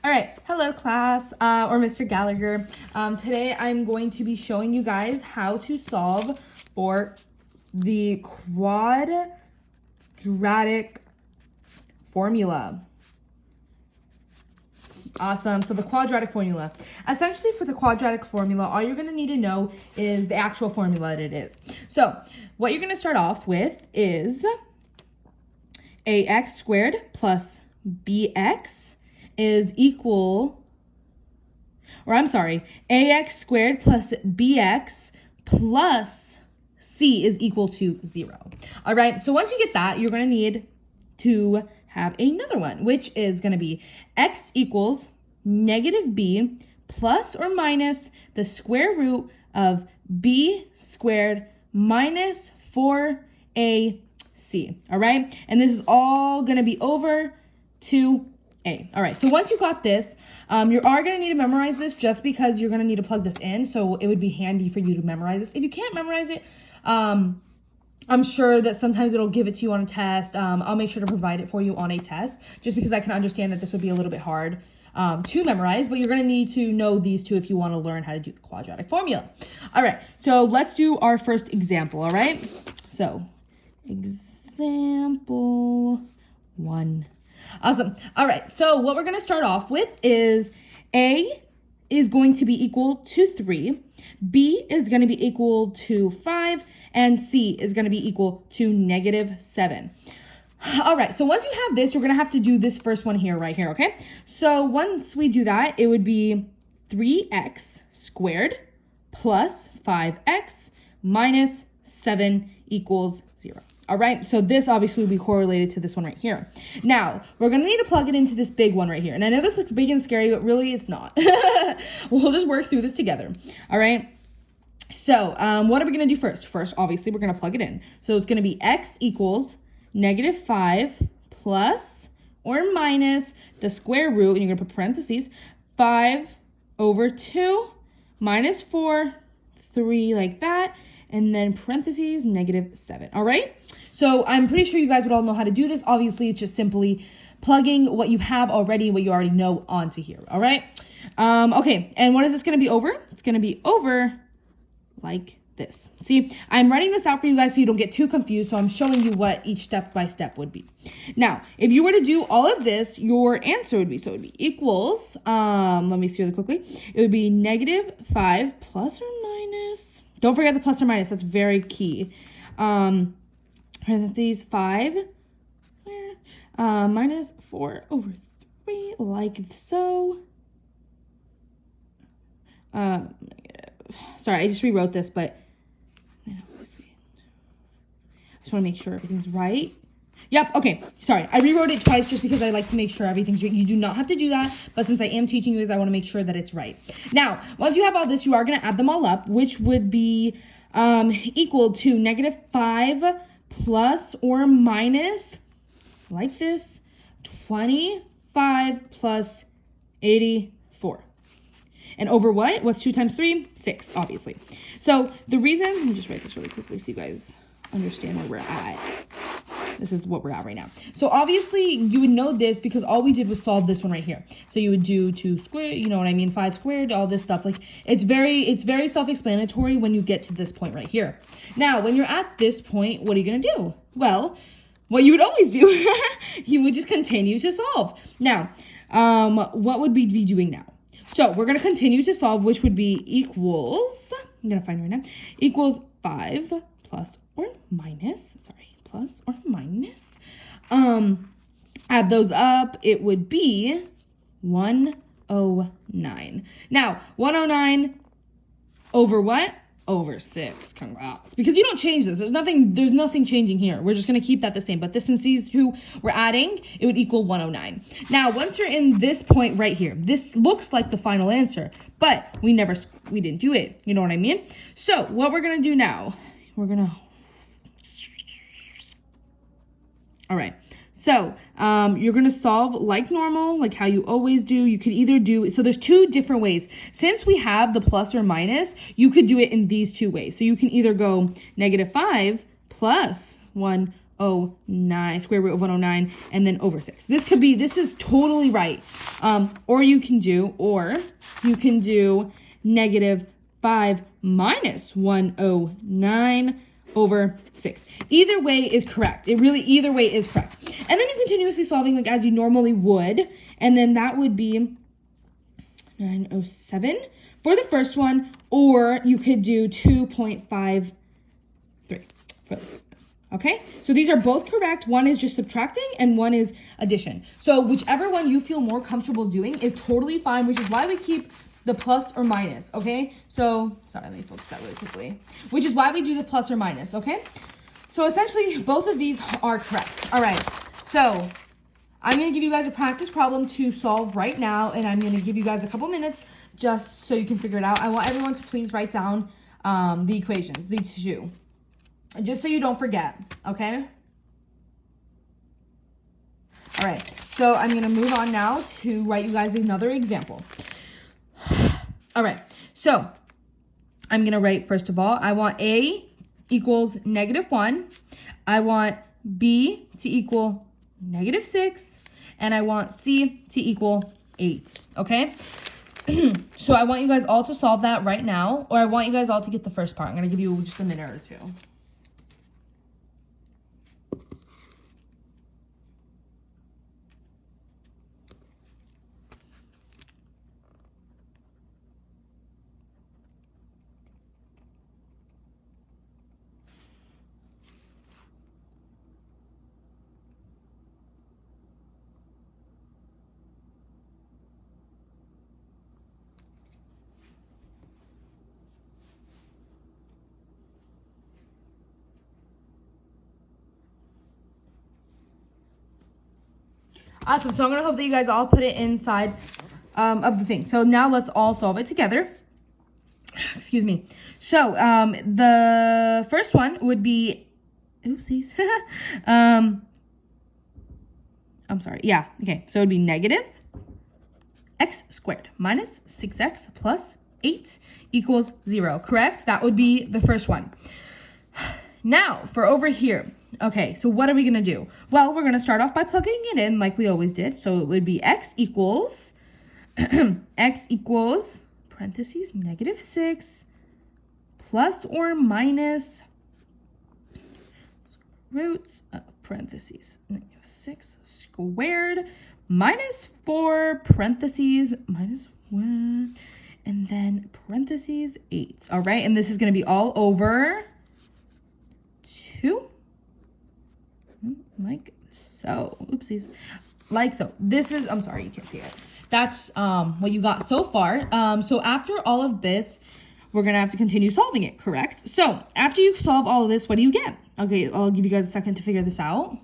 All right, hello class, or Mr. Gallagher. Today I'm going to be showing you guys how to solve for the quadratic formula. Awesome, so the quadratic formula. Essentially for the quadratic formula, all you're gonna need to know is the actual formula that it is. So what you're gonna start off with is ax squared plus bx is equal, ax squared plus bx plus c is equal to 0. All right, so once you get that, you're gonna need to have another one, which is gonna be x equals negative b plus or minus the square root of b squared minus 4ac. All right, and this is all gonna be over 2a. All right, so once you got this, you are going to need to memorize this just because you're going to need to plug this in. So it would be handy for you to memorize this. If you can't memorize it, I'm sure that sometimes it'll give it to you on a test. I'll make sure to provide it for you on a test just because I can understand that this would be a little bit hard to memorize, but you're going to need to know these two if you want to learn how to do the quadratic formula. All right, so let's do our first example, all right? So example 1. Awesome. All right, so what we're going to start off with is A is going to be equal to 3, B is going to be equal to 5, and C is going to be equal to negative 7. All right, so once you have this, you're going to have to do this first one here, right here, okay? So once we do that, it would be 3x squared plus 5x minus 7 equals 0. All right, so this obviously will be correlated to this one right here. Now, we're going to need to plug it into this big one right here. And I know this looks big and scary, but really it's not. We'll just work through this together. All right, so what are we going to do first? First, obviously, we're going to plug it in. So it's going to be x equals negative 5 plus or minus the square root, and you're going to put parentheses, 5 over 2 minus 4, 3 like that, and then parentheses, negative 7. All right, so I'm pretty sure you guys would all know how to do this. Obviously, it's just simply plugging what you have already, what you already know onto here. All right, okay, and what is this going to be over? It's going to be over like this. See, I'm writing this out for you guys so you don't get too confused, so I'm showing you what each step by step would be. Now, if you were to do all of this, your answer would be, so it would be equals, let me see really quickly, it would be negative 5 plus or minus, don't forget the plus or minus, that's very key. Parentheses 5 minus 4 over 3, like so. Sorry, I just rewrote this, but I just want to make sure everything's right. Yep, okay, sorry. I rewrote it twice just because I like to make sure everything's right. You do not have to do that, but since I am teaching you this, I want to make sure that it's right. Now, once you have all this, you are going to add them all up, which would be equal to negative 5 plus or minus, like this, 25 plus 84. And over what? What's 2 times 3? 6, obviously. So the reason, let me just write this really quickly so you guys understand where we're at. This is what we're at right now. So obviously you would know this because all we did was solve this one right here. So you would do 2 squared, you know what I mean, 5 squared, all this stuff. Like it's very self-explanatory when you get to this point right here. Now, when you're at this point, what are you gonna do? Well, what you would always do, you would just continue to solve. Now, what would we be doing now? So we're going to continue to solve, which would be equals, I'm going to find it right now, equals 5 plus or minus, plus or minus. Add those up, it would be 109. Now, 109 over what? Over 6. Congrats. Because you don't change this. There's nothing changing here. We're just going to keep that the same. But this, since these two we're adding, it would equal 109. Now, once you're in this point right here, this looks like the final answer, but we didn't do it. You know what I mean? So what we're going to do now, all right. So you're going to solve like normal, like how you always do. You could either do, so there's 2 different ways. Since we have the plus or minus, you could do it in these 2 ways. So you can either go negative 5 plus 1 109, square root of 109, and then over 6. This is totally right. Or you can do negative 5 minus 109 over 6. Either way is correct. Either way is correct. And then you continuously solving like as you normally would. And then that would be 907 for the first one. Or you could do 2.53 for the second. Okay, so these are both correct. One is just subtracting and one is addition. So whichever one you feel more comfortable doing is totally fine, which is why we keep the plus or minus, okay? So, sorry, let me focus that really quickly. Which is why we do the plus or minus, okay? So essentially, both of these are correct. All right, so I'm gonna give you guys a practice problem to solve right now, and I'm gonna give you guys a couple minutes just so you can figure it out. I want everyone to please write down the equations, these two. Just so you don't forget, okay? All right, so I'm gonna move on now to write you guys another example. All right, so I'm gonna write, first of all, I want A equals -1. I want B to equal -6. And I want C to equal 8, okay? So I want you guys all to solve that right now, or I want you guys all to get the first part. I'm gonna give you just a minute or two. Awesome. So I'm going to hope that you guys all put it inside of the thing. So now let's all solve it together. Excuse me. So the first one would be, oopsies. I'm sorry. Yeah. Okay. So it would be negative x squared minus 6x plus 8 equals 0. Correct? That would be the first one. Now for over here. Okay, so what are we going to do? Well, we're going to start off by plugging it in like we always did. So it would be x equals, parentheses, -6 plus or minus roots, parentheses, -6 squared minus 4, parentheses, -1, and then parentheses 8. All right, and this is going to be all over 2. Like so. Oopsies. Like so. This is, I'm sorry, you can't see it. That's what you got so far. So after all of this, we're going to have to continue solving it, correct? So after you solve all of this, what do you get? Okay, I'll give you guys a second to figure this out.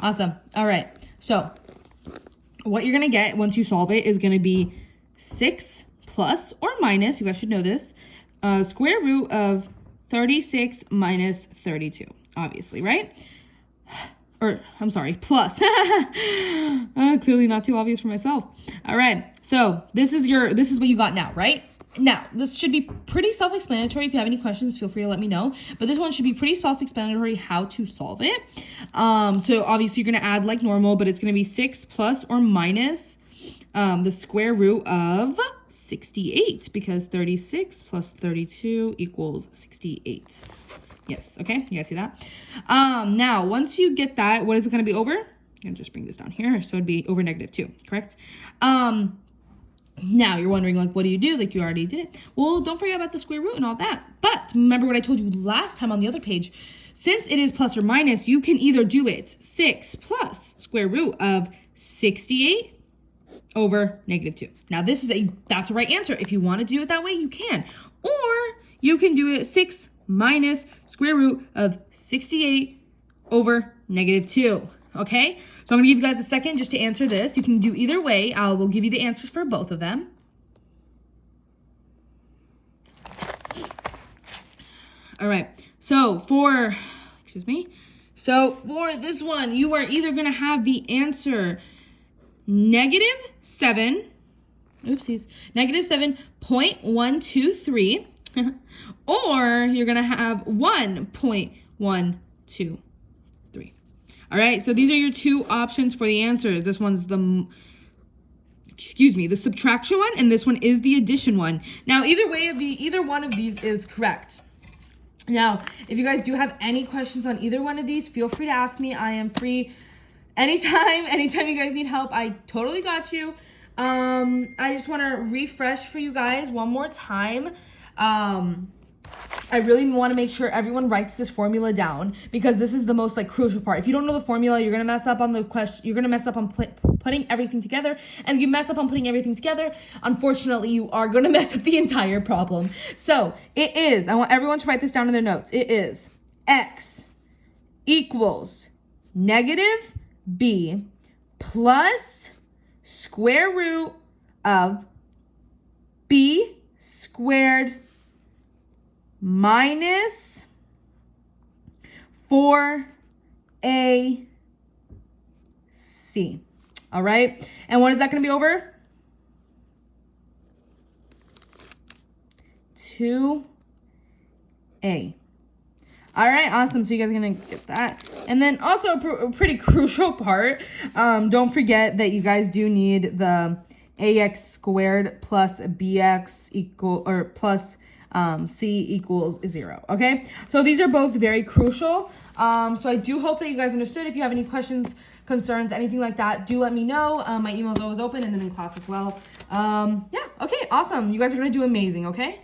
Awesome. All right. So what you're going to get once you solve it is going to be 6 plus or minus, you guys should know this, square root of 36 minus 32, obviously, right? Or, I'm sorry, plus. Clearly not too obvious for myself. All right, so this is what you got now, right? Now, this should be pretty self-explanatory. If you have any questions, feel free to let me know. But this one should be pretty self-explanatory how to solve it. So obviously you're going to add like normal, but it's going to be 6 plus or minus the square root of 68, because 36 plus 32 equals 68. Yes, okay, you guys see that? Now, once you get that, what is it going to be over? I'm going to just bring this down here. So it'd be over -2, correct? Now you're wondering, like, what do you do? Like, you already did it. Well, don't forget about the square root and all that. But remember what I told you last time on the other page. Since it is plus or minus, you can either do it 6 plus square root of 68 over -2. Now, that's a right answer. If you want to do it that way, you can. Or you can do it 6 minus square root of 68 over -2. Okay? So I'm going to give you guys a second just to answer this. You can do either way. I will give you the answers for both of them. All right. So for this one, you are either going to have the answer -7 oopsies, negative 7.123, or you're going to have 1.123. All right, so these are your two options for the answers. This one's the subtraction one, and this one is the addition one. Now, either one of these is correct. Now, if you guys do have any questions on either one of these, feel free to ask me. I am free anytime you guys need help. I totally got you. I just want to refresh for you guys one more time. I really want to make sure everyone writes this formula down, because this is the most crucial part. If you don't know the formula, you're going to mess up on the question. You're going to mess up on putting everything together. And if you mess up on putting everything together, unfortunately, you are going to mess up the entire problem. So it is, I want everyone to write this down in their notes. It is x equals negative b plus square root of b squared minus 4ac. All right. And what is that going to be over? 2a. All right, awesome. So you guys are going to get that. And then also a pretty crucial part. Don't forget that you guys do need the ax squared plus bx plus c equals 0. Okay, so these are both very crucial. So I do hope that you guys understood. If you have any questions, concerns, anything like that, do let me know. My email is always open, and then in class as well. Yeah, okay, awesome. You guys are going to do amazing, okay?